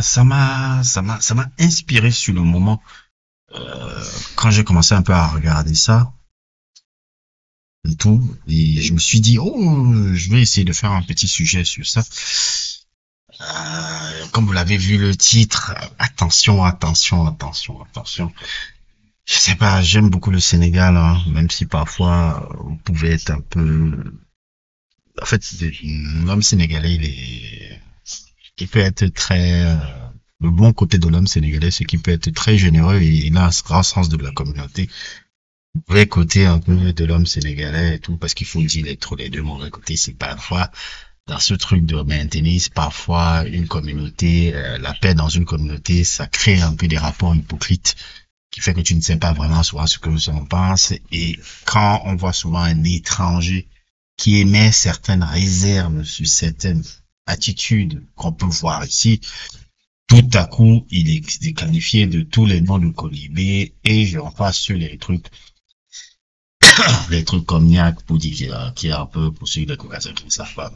ça m'a inspiré sur le moment quand j'ai commencé un peu à regarder ça et tout. Et je me suis dit, oh, je vais essayer de faire un petit sujet sur ça. Comme vous l'avez vu le titre, attention, attention, attention, attention. Je sais pas, j'aime beaucoup le Sénégal, hein, même si parfois vous pouvez être un peu. En fait, l'homme sénégalais, il peut être très. Le bon côté de l'homme sénégalais, c'est qu'il peut être très généreux et il a un grand sens de la communauté. Le vrai côté un peu de l'homme sénégalais et tout, parce qu'il faut dire les deux. Mon vrai côté, c'est parfois dans ce truc de maintenir, parfois une communauté, la paix dans une communauté, ça crée un peu des rapports hypocrites qui fait que tu ne sais pas vraiment souvent ce que les gens pensent. Et quand on voit souvent un étranger qui émet certaines réserves sur certaines attitudes qu'on peut voir ici, tout à coup, il est déqualifié de tous les noms de colibé et j'en passe sur les trucs comme Niac pour dire qui est un peu pour ceux de Caucasiens qui ne savent pas,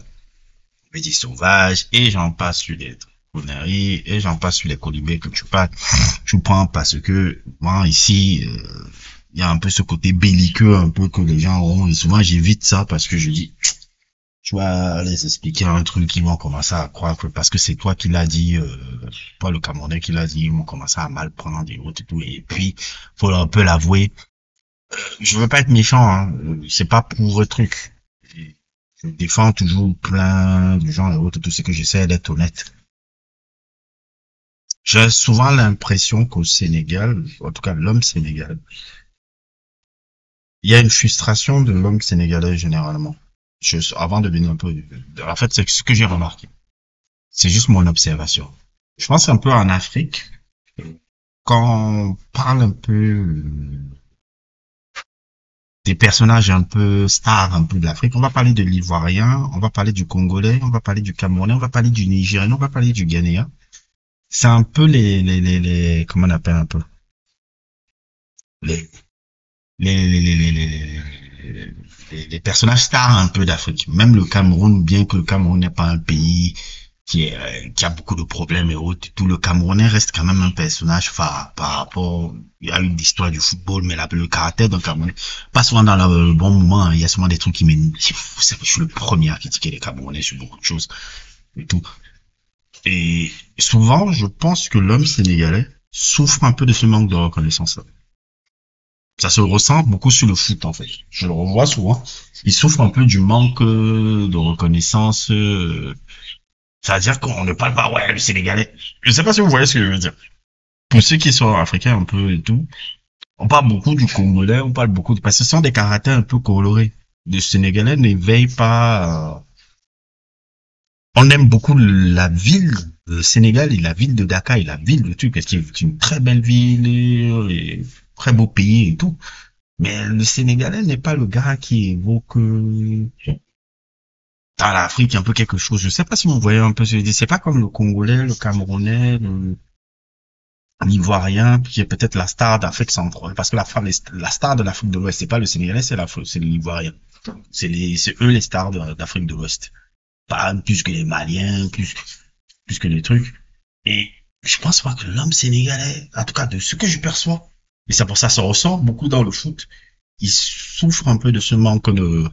dit sauvage et j'en passe sur les conneries et j'en passe sur les colibés que tu prends parce que moi ici il y a un peu ce côté belliqueux un peu que les gens ont et souvent j'évite ça parce que je dis tu vas les expliquer un truc ils vont commencer à croire que parce que c'est toi qui l'as dit pas le Camerounais qui l'a dit ils vont commencer à mal prendre et autres et tout et puis faut un peu l'avouer je veux pas être méchant hein, c'est pas pour le truc je défends toujours plein de gens et autres tout ce que j'essaie d'être honnête. J'ai souvent l'impression qu'au Sénégal, en tout cas l'homme sénégalais, il y a une frustration de l'homme sénégalais généralement. Avant de venir un peu, en fait, c'est ce que j'ai remarqué. C'est juste mon observation. Je pense un peu en Afrique, quand on parle un peu des personnages un peu stars un peu de l'Afrique, on va parler de l'Ivoirien, on va parler du Congolais, on va parler du Camerounais, on va parler du Nigérien, on va parler du Ghanéen. C'est un peu comment on appelle un peu les les personnages stars un peu d'Afrique. Même le Cameroun, bien que le Cameroun n'est pas un pays qui a beaucoup de problèmes et autres, tout le Camerounais reste quand même un personnage phare par rapport à une histoire du football, mais là, le caractère d'un Camerounais, pas souvent dans le bon moment, hein, il y a souvent des trucs qui m'énervent. Je suis le premier à critiquer les Camerounais sur beaucoup de choses et tout. Et souvent, je pense que l'homme sénégalais souffre un peu de ce manque de reconnaissance-là. Ça se ressent beaucoup sur le foot, en fait. Je le revois souvent. Il souffre un peu du manque de reconnaissance. C'est-à-dire qu'on ne parle pas, ouais, le Sénégalais. Je sais pas si vous voyez ce que je veux dire. Pour ceux qui sont africains un peu et tout, on parle beaucoup du Congolais, on parle beaucoup parce que ce sont des caractères un peu colorés. Le Sénégalais n'éveille pas. On aime beaucoup la ville, le Sénégal et la ville de Dakar et la ville de truc, parce que c'est une très belle ville et très beau pays et tout. Mais le Sénégalais n'est pas le gars qui évoque dans l'Afrique un peu quelque chose. Je sais pas si vous voyez un peu ce que je dis. C'est pas comme le Congolais, le Camerounais, l'Ivoirien, qui est peut-être la star d'Afrique centrale. Parce que la star de l'Afrique de l'Ouest, c'est pas le Sénégalais, c'est l'Ivoirien. C'est eux les stars d'Afrique de l'Ouest. Pas plus que les Maliens, plus que les trucs. Et je pense pas que l'homme sénégalais, en tout cas de ce que je perçois, et c'est pour ça que ça ressort beaucoup dans le foot, il souffre un peu de ce manque de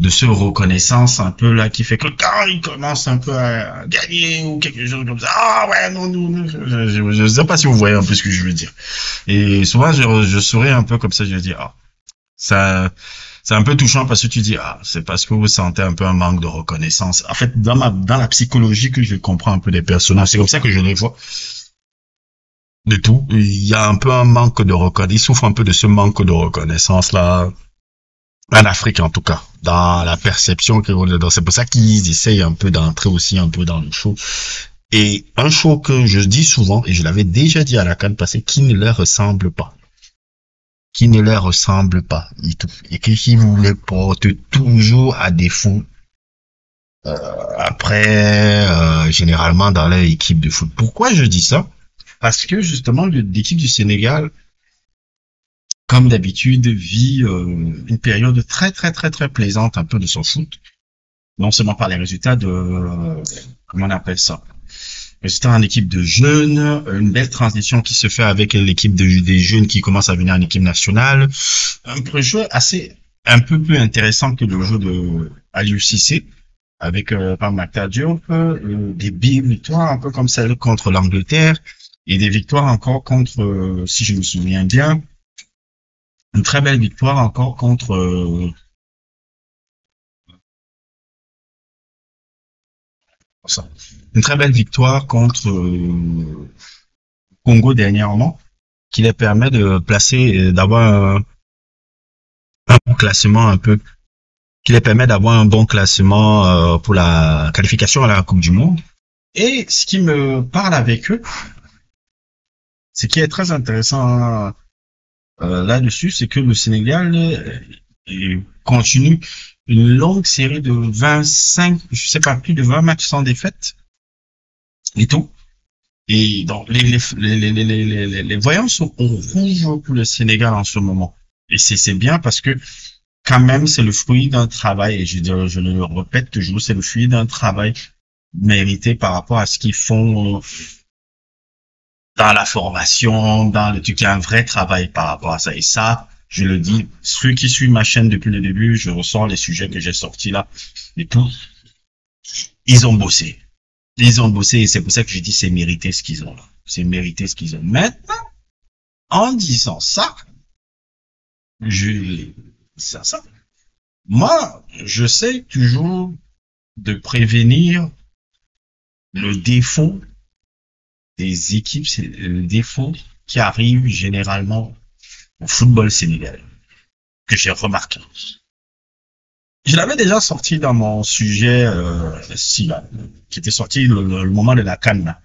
ce reconnaissance un peu là qui fait que quand il commence un peu à gagner ou quelque chose comme ça, ah ouais, non, je sais pas si vous voyez un peu ce que je veux dire. Et souvent je souris un peu comme ça, je dis, ah, ça, c'est un peu touchant parce que tu dis, ah, c'est parce que vous sentez un peu un manque de reconnaissance. En fait, dans la psychologie que je comprends un peu des personnages, c'est comme ça que je les vois. De tout. Il y a un peu un manque de reconnaissance. Ils souffrent un peu de ce manque de reconnaissance là. En Afrique, en tout cas. Dans la perception qu'ils ont dedans. C'est pour ça qu'ils essayent un peu d'entrer aussi un peu dans le show. Et un show que je dis souvent, et je l'avais déjà dit à la CAN passée, qui ne leur ressemble pas. Qui ne leur ressemble pas et qui vous les porte toujours à défaut généralement dans leur équipe de foot. Pourquoi je dis ça? Parce que justement l'équipe du Sénégal, comme d'habitude, vit une période très très très très plaisante un peu de son foot, non seulement par les résultats de comment on appelle ça, C'était en équipe de jeunes, une belle transition qui se fait avec l'équipe des jeunes qui commencent à venir en équipe nationale. Un jeu un peu plus intéressant que le jeu de Aliou Cissé, avec par Macta Diop, des big victoires, un peu comme celle contre l'Angleterre, et des victoires encore contre, si je me souviens bien, une très belle victoire encore contre ça. Une très belle victoire contre Congo dernièrement, qui les permet de placer, d'avoir un bon classement un peu, qui les permet d'avoir un bon classement pour la qualification à la Coupe du Monde. Et ce qui me parle avec eux, ce qui est très intéressant là-dessus, c'est que le Sénégal continue une longue série de 25, je sais pas, plus de 20 matchs sans défaite et tout. Et donc, les voyants sont au rouge pour le Sénégal en ce moment. Et c'est bien parce que, quand même, c'est le fruit d'un travail, et je le répète toujours, c'est le fruit d'un travail mérité par rapport à ce qu'ils font dans la formation, dans le truc. Il y a un vrai travail par rapport à ça. Et ça, je le dis, ceux qui suivent ma chaîne depuis le début, je ressens les sujets que j'ai sortis là et tout. Ils ont bossé. Ils ont bossé et c'est pour ça que je dis c'est mérité ce qu'ils ont là. C'est mérité ce qu'ils ont. Maintenant, en disant ça, ça. Moi, je sais toujours de prévenir le défaut des équipes, c'est le défaut qui arrive généralement au football sénégalais, que j'ai remarqué. Je l'avais déjà sorti dans mon sujet, qui était sorti le moment de la CAN.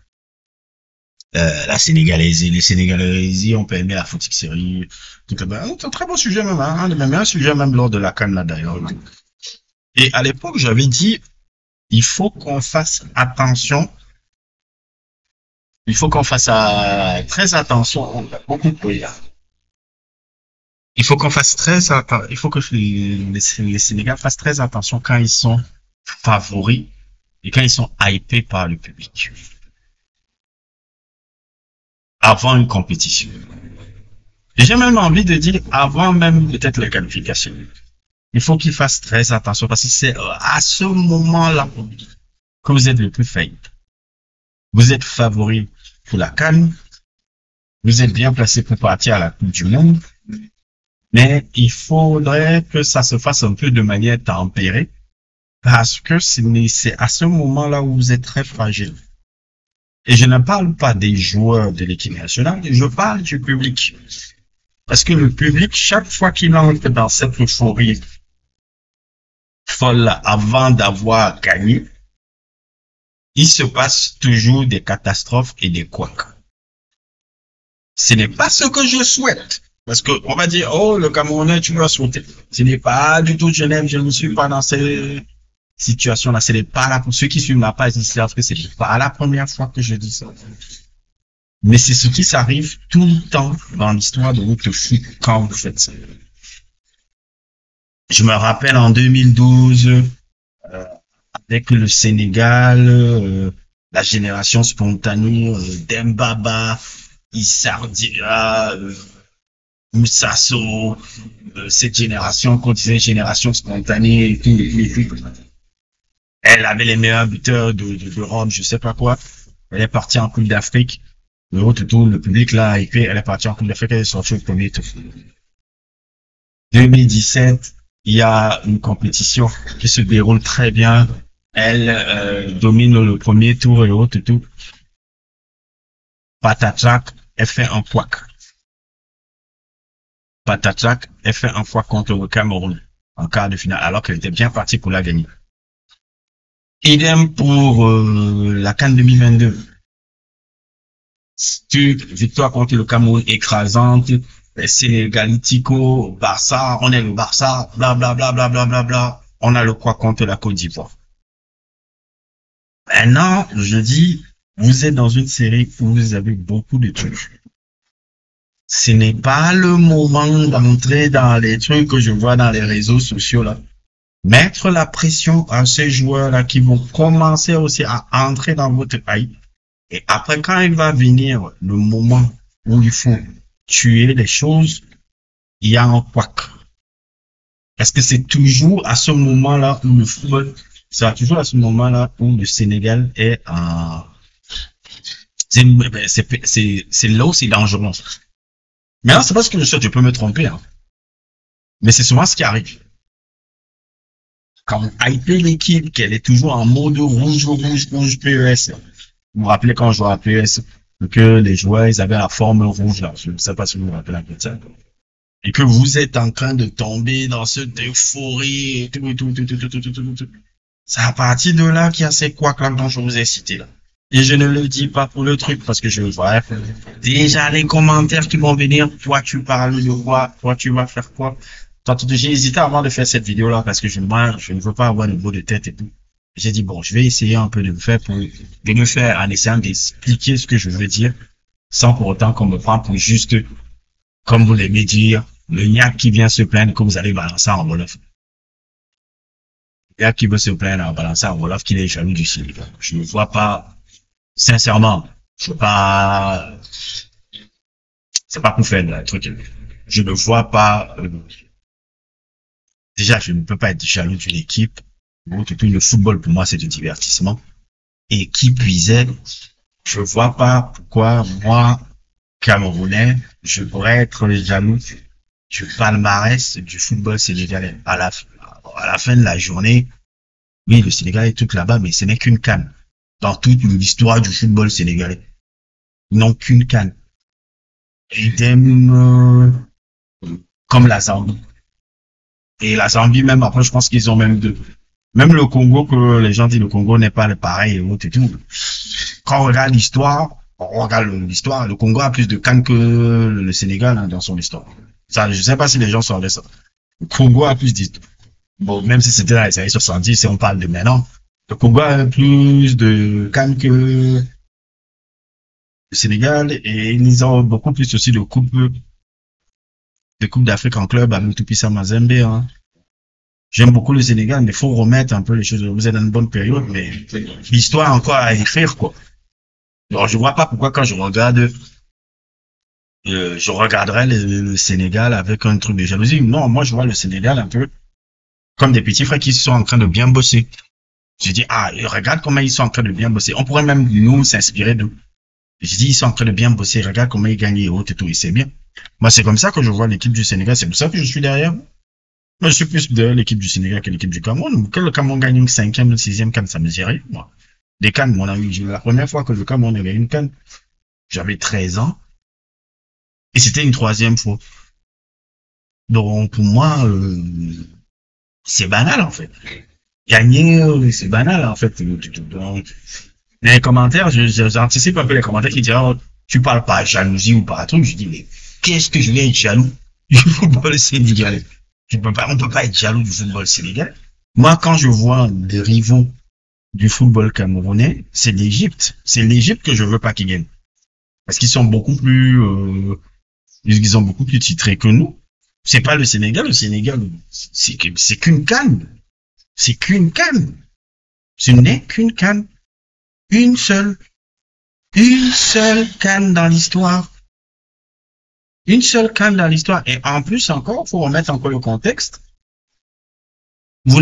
La Sénégalaise, les Sénégalaises ont permis la footix série. C'est un très bon sujet même, hein, un sujet même lors de la CAN là d'ailleurs. Et à l'époque, j'avais dit, il faut qu'on fasse attention. Il faut qu'on fasse très attention. Beaucoup de pays. Il faut qu'on fasse très attention. Il faut que les Sénégalais fassent très attention quand ils sont favoris et quand ils sont hypés par le public. Avant une compétition. Et j'ai même envie de dire avant même peut-être les qualifications. Il faut qu'ils fassent très attention parce que c'est à ce moment-là que vous êtes le plus faible. Vous êtes favori pour la CAN. Vous êtes bien placé pour partir à la Coupe du Monde. Mais il faudrait que ça se fasse un peu de manière tempérée parce que c'est à ce moment-là où vous êtes très fragile. Et je ne parle pas des joueurs de l'équipe nationale, je parle du public. Parce que le public, chaque fois qu'il entre dans cette euphorie folle avant d'avoir gagné, il se passe toujours des catastrophes et des couacs. Ce n'est pas ce que je souhaite. Parce que on va dire, oh, le Camerounais, tu vas sauter. Ce n'est pas du tout, je ne suis pas dans ces situations-là. Ce n'est pas là, pour ceux qui suivent ma page, ils savent que c'est pas la première fois que je dis ça. Mais c'est ce qui s'arrive tout le temps dans l'histoire de votre foot quand vous faites ça. Je me rappelle en 2012, avec le Sénégal, la génération spontanée, Dembaba, Issa Diarra, Moussasso, cette génération qu'on disait génération spontanée et tout. Elle avait les meilleurs buteurs de Rome, je sais pas quoi. Elle est partie en Coupe d'Afrique. Le public là, et puis elle est partie en Coupe d'Afrique, elle est sortie au premier tour. 2017, il y a une compétition qui se déroule très bien. Elle domine le premier tour et tout. Patatrac, elle fait un couac. Patatrac, elle fait un couac contre le Cameroun en quart de finale, alors qu'elle était bien partie pour la gagner. Idem pour la CAN 2022. Victoire contre le Cameroun écrasante, Sénégalitico, Barça, on est le Barça, bla. On a le quoi contre la Côte d'Ivoire. Maintenant, je dis, vous êtes dans une série où vous avez beaucoup de trucs. Ce n'est pas le moment d'entrer dans les trucs que je vois dans les réseaux sociaux là. Mettre la pression à ces joueurs là qui vont commencer aussi à entrer dans votre pays. Et après, quand il va venir le moment où il faut tuer les choses, il y a un couac. Est-ce que c'est toujours à ce moment-là où le football, c'est toujours à ce moment-là où le Sénégal est en, c'est là où c'est dangereux. Maintenant, c'est pas ce que je sais, je peux me tromper, hein. Mais c'est souvent ce qui arrive. Quand vous hypez l'équipe, qu'elle est toujours en mode rouge, rouge, rouge, PES. Vous vous rappelez quand je jouais à PES, que les joueurs, ils avaient la forme rouge, là. Je ne sais pas si vous vous rappelez un peu de ça. Et que vous êtes en train de tomber dans cette euphorie et tout, et tout, tout, tout, tout, tout, tout, tout, tout. C'est à partir de là qu'il y a ces couacs là dont je vous ai cité là. Et je ne le dis pas pour le truc parce que je vois déjà les commentaires qui vont venir. Toi, tu parles de quoi? Toi, tu vas faire quoi? Toi, j'ai hésité avant de faire cette vidéo là parce que moi, je ne veux pas avoir de maux de tête et tout. J'ai dit bon, je vais essayer un peu de me faire de me faire en essayant d'expliquer ce que je veux dire sans pour autant qu'on me prenne pour juste, comme vous l'aimez dire, le niaque qui vient se plaindre que vous allez balancer en Wolof. Le niaque qui veut se plaindre en balançant en Wolof qu'il est jaloux du Sénégal. Je ne vois pas, sincèrement, je veux pas, c'est pas pour faire le truc. Je ne vois pas, déjà, je ne peux pas être jaloux d'une équipe. Bon, tout le football, pour moi, c'est du divertissement. Et qui puisait, je vois pas pourquoi, moi, Camerounais, je pourrais être jaloux du palmarès du football sénégalais. À la fin de la journée, oui, le Sénégal est tout là-bas, mais ce n'est qu'une canne. Dans toute l'histoire du football sénégalais. Ils n'ont qu'une canne. Idem, comme la Zambie. Et la Zambie, même après, je pense qu'ils ont même deux. Même le Congo, que les gens disent le Congo n'est pas le pareil et tout. Quand on regarde l'histoire, le Congo a plus de cannes que le Sénégal hein, dans son histoire. Ça, je sais pas si les gens sont avec ça. Le Congo a plus d'histoire. Bon, même si c'était dans les années 70, si on parle de maintenant, le Congo a plus de cannes que le Sénégal et ils ont beaucoup plus aussi de coupe d'Afrique en club avec Tupisa Mazembe, hein. J'aime beaucoup le Sénégal, mais il faut remettre un peu les choses. Vous êtes dans une bonne période, mais l'histoire encore à écrire, quoi. Alors, je vois pas pourquoi quand je regarde, je regarderais le Sénégal avec un truc de jalousie. Non, moi, je vois le Sénégal un peu comme des petits frères qui sont en train de bien bosser. Je dis, ah, regarde comment ils sont en train de bien bosser. On pourrait même, nous, s'inspirer d'eux. Je dis, ils sont en train de bien bosser. Regarde comment ils gagnent et autres et tout. Et c'est bien. Moi, c'est comme ça que je vois l'équipe du Sénégal. C'est pour ça que je suis derrière. Moi, je suis plus de l'équipe du Sénégal que l'équipe du Cameroun. Que le Cameroun gagne une cinquième, une sixième canne, ça me dirait, moi. Des cannes, mon ami. La première fois que le Cameroun a gagné une canne, j'avais 13 ans. Et c'était une troisième fois. Donc, pour moi, c'est banal, en fait. Gagner, c'est banal, en fait. Donc, les commentaires, j'anticipe un peu les commentaires qui disent, oh, tu parles pas jalousie ou pas truc. Je dis, mais qu'est-ce que je vais être jaloux du football sénégalais? On peut pas être jaloux du football sénégalais. Moi, quand je vois des rivaux du football camerounais, c'est l'Égypte. C'est l'Égypte que je veux pas qu'ils gagnent. Parce qu'ils sont beaucoup plus, ils ont beaucoup plus titrés que nous. C'est pas le Sénégal. Le Sénégal, c'est qu'une canne. C'est qu'une canne. Ce n'est qu'une canne. Une seule. Une seule canne dans l'histoire. Une seule canne dans l'histoire. Et en plus encore, faut remettre encore le contexte. Vous,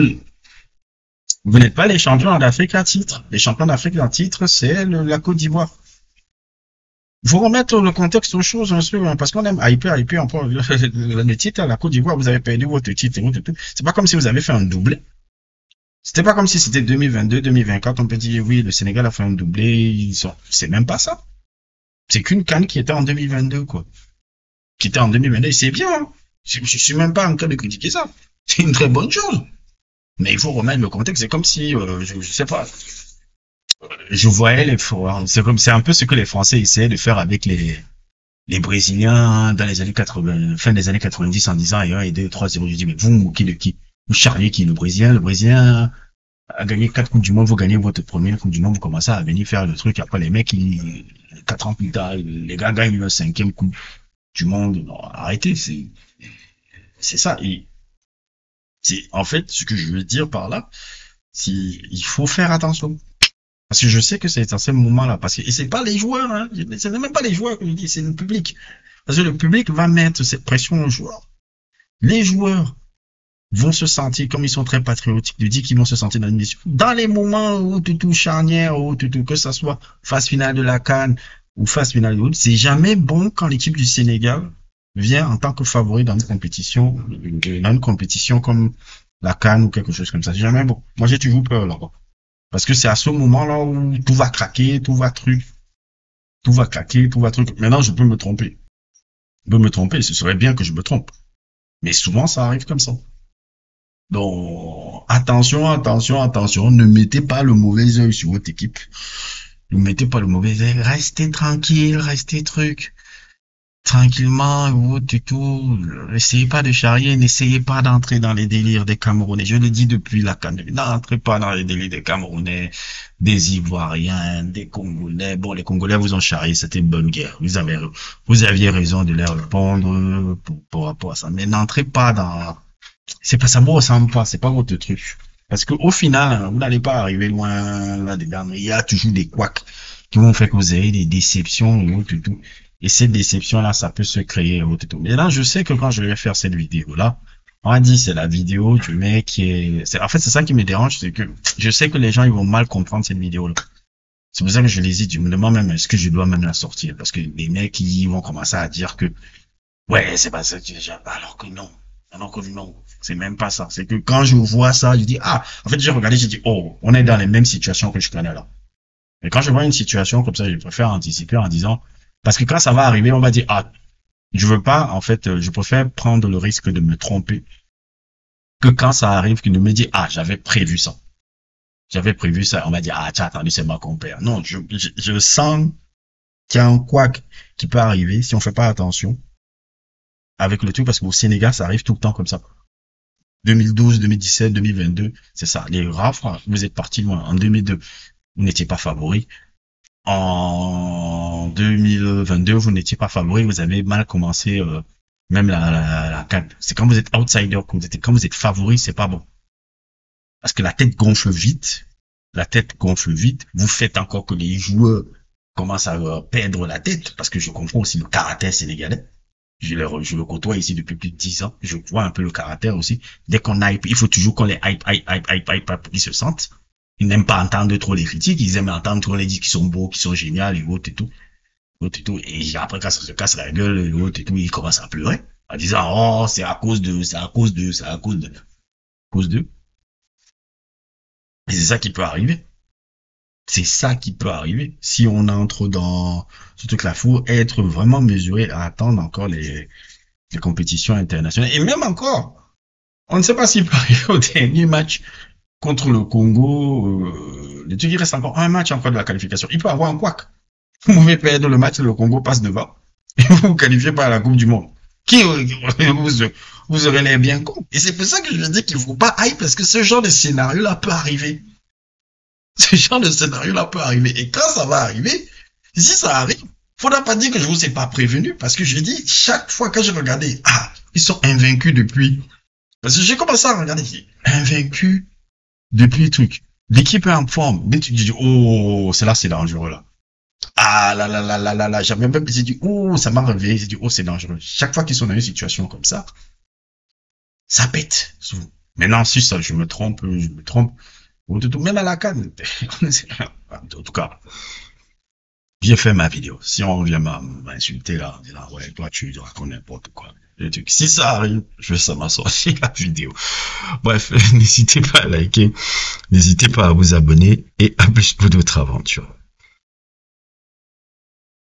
vous n'êtes pas les champions d'Afrique à titre. Les champions d'Afrique à titre, c'est la Côte d'Ivoire. Il faut remettre le contexte aux choses, hein, parce qu'on aime hyper, on prend le titre à la Côte d'Ivoire, vous avez perdu votre titre. C'est pas comme si vous avez fait un doublé. C'était pas comme si c'était 2022, 2024, on peut dire, oui, le Sénégal a fait un doublé, c'est même pas ça. C'est qu'une canne qui était en 2022, quoi. Qui était en 2022, c'est bien, hein. Je suis même pas en train de critiquer ça. C'est une très bonne chose. Mais il faut remettre le contexte. C'est comme si, je sais pas, je voyais c'est un peu ce que les Français essayaient de faire avec les Brésiliens dans les années 80, fin des années 90 en disant, et 1 et 2, 3, 0. Je dis, mais vous moquez de qui? Vous charriez qui? Le Brésilien? Le Brésilien a gagné 4 Coupes du Monde, vous gagnez votre première Coupe du Monde, vous commencez à venir faire le truc. Après, les mecs, 4 ans plus tard, les gars gagnent leur 5e Coupe du Monde. Non, arrêtez, c'est ça. Et c'est, en fait, ce que je veux dire par là, c'est, il faut faire attention. Parce que je sais que c'est dans ces moments-là, parce que, et c'est pas les joueurs, hein, c'est même pas les joueurs que je dis, c'est le public. Parce que le public va mettre cette pression aux joueurs. Les joueurs vont se sentir, comme ils sont très patriotiques, de dire qu'ils vont se sentir dans une mission. Dans les moments où tout charnière, où tout, que ça soit phase finale de la CAN ou phase finale de l'autre, c'est jamais bon quand l'équipe du Sénégal vient en tant que favori dans une compétition comme la CAN ou quelque chose comme ça. C'est jamais bon. Moi, j'ai toujours peur là-bas. Parce que c'est à ce moment-là où tout va craquer, tout va craquer, tout va truc. Maintenant, je peux me tromper. Je peux me tromper, ce serait bien que je me trompe. Mais souvent, ça arrive comme ça. Donc, attention, attention, attention, ne mettez pas le mauvais œil sur votre équipe. Ne mettez pas le mauvais œil, restez tranquille, restez tranquillement, tout. N'essayez pas de charrier, n'essayez pas d'entrer dans les délires des Camerounais. Je le dis depuis la CAN, n'entrez pas dans les délires des Camerounais, des Ivoiriens, des Congolais. Bon, les Congolais vous ont charrié, c'était une bonne guerre. Vous aviez raison de leur répondre pour rapport à ça. Mais n'entrez pas dans, c'est pas ça, vous ressemble pas, c'est pas votre truc. Parce que au final, vous n'allez pas arriver loin là-dedans. Il y a toujours des couacs qui vont faire que vous ayez des déceptions ou tout. Et cette déception-là, ça peut se créer ou tout. Mais là, je sais que quand je vais faire cette vidéo-là, on a dit c'est la vidéo du mec qui en fait, c'est ça qui me dérange, c'est que je sais que les gens, ils vont mal comprendre cette vidéo-là. C'est pour ça que je les ai dit, je me demande même, est-ce que je dois même la sortir? Parce que les mecs, ils vont commencer à dire que, ouais, c'est pas ça que j'ai, alors que non. Alors que non, c'est même pas ça. C'est que quand je vois ça, je dis, ah, en fait, j'ai regardé, j'ai dit, oh, on est dans les mêmes situations que je connais là. Et quand je vois une situation comme ça, je préfère anticiper en disant, parce que quand ça va arriver, on va dire, ah, je veux pas, en fait, je préfère prendre le risque de me tromper que quand ça arrive, qu'il me dit, ah, j'avais prévu ça. J'avais prévu ça. On va dire, ah, tiens, attendez, c'est ma compère. Non, je sens qu'il y a un couac qui peut arriver si on fait pas attention avec le truc, parce qu'au Sénégal, ça arrive tout le temps comme ça. 2012, 2017, 2022, c'est ça. Les rafles, vous êtes partis loin. En 2002, vous n'étiez pas favori. En 2022, vous n'étiez pas favori. Vous avez mal commencé, même la CAN. C'est quand vous êtes outsider, quand vous êtes favori, c'est pas bon. Parce que la tête gonfle vite. Vous faites encore que les joueurs commencent à perdre la tête, parce que je comprends aussi le caractère sénégalais. Je le côtoie ici depuis plus de 10 ans. Je vois un peu le caractère aussi. Dès qu'on hype, il faut toujours qu'on les hype, pour qu'ils se sentent. Ils n'aiment pas entendre trop les critiques. Ils aiment entendre qu'on les dit qu'ils sont beaux, qu'ils sont géniaux, et autres et tout. Et après, quand ça se casse la gueule, et autres et tout, ils commencent à pleurer. En disant, oh, c'est à cause de. Et c'est ça qui peut arriver. C'est ça qui peut arriver. Si on entre dans ce truc-là, faut être vraiment mesuré à attendre encore les compétitions internationales. Et même encore, on ne sait pas s'il peut arriver au dernier match contre le Congo. Le truc, il reste encore un match encore de la qualification. Il peut avoir un couac. Vous pouvez perdre le match, le Congo passe devant. Et vous vous qualifiez pas à la Coupe du Monde. Vous aurez l'air bien con. Et c'est pour ça que je dis qu'il faut pas hype, parce que ce genre de scénario-là peut arriver. Ce genre de scénario-là peut arriver. Et quand ça va arriver, si ça arrive, faudra pas dire que je vous ai pas prévenu, parce que je dis, chaque fois que je regardais, ah, ils sont invaincus depuis. Parce que j'ai commencé à regarder, invaincus depuis le truc. L'équipe est en forme. Dès que tu dis, oh, c'est là, c'est dangereux, là. Ah, là, j'avais même, j'ai dit, oh, ça m'a réveillé, j'ai dit, oh, c'est dangereux. Chaque fois qu'ils sont dans une situation comme ça pète, souvent. Maintenant, si ça, je me trompe. Même à la CAN. En tout cas, j'ai fait ma vidéo. Si on vient m'insulter là, en disant, ouais, toi, tu racontes n'importe quoi. Si ça arrive, je vais ça m'assortir la vidéo. Bref, n'hésitez pas à liker, n'hésitez pas à vous abonner, et à plus pour d'autres aventures.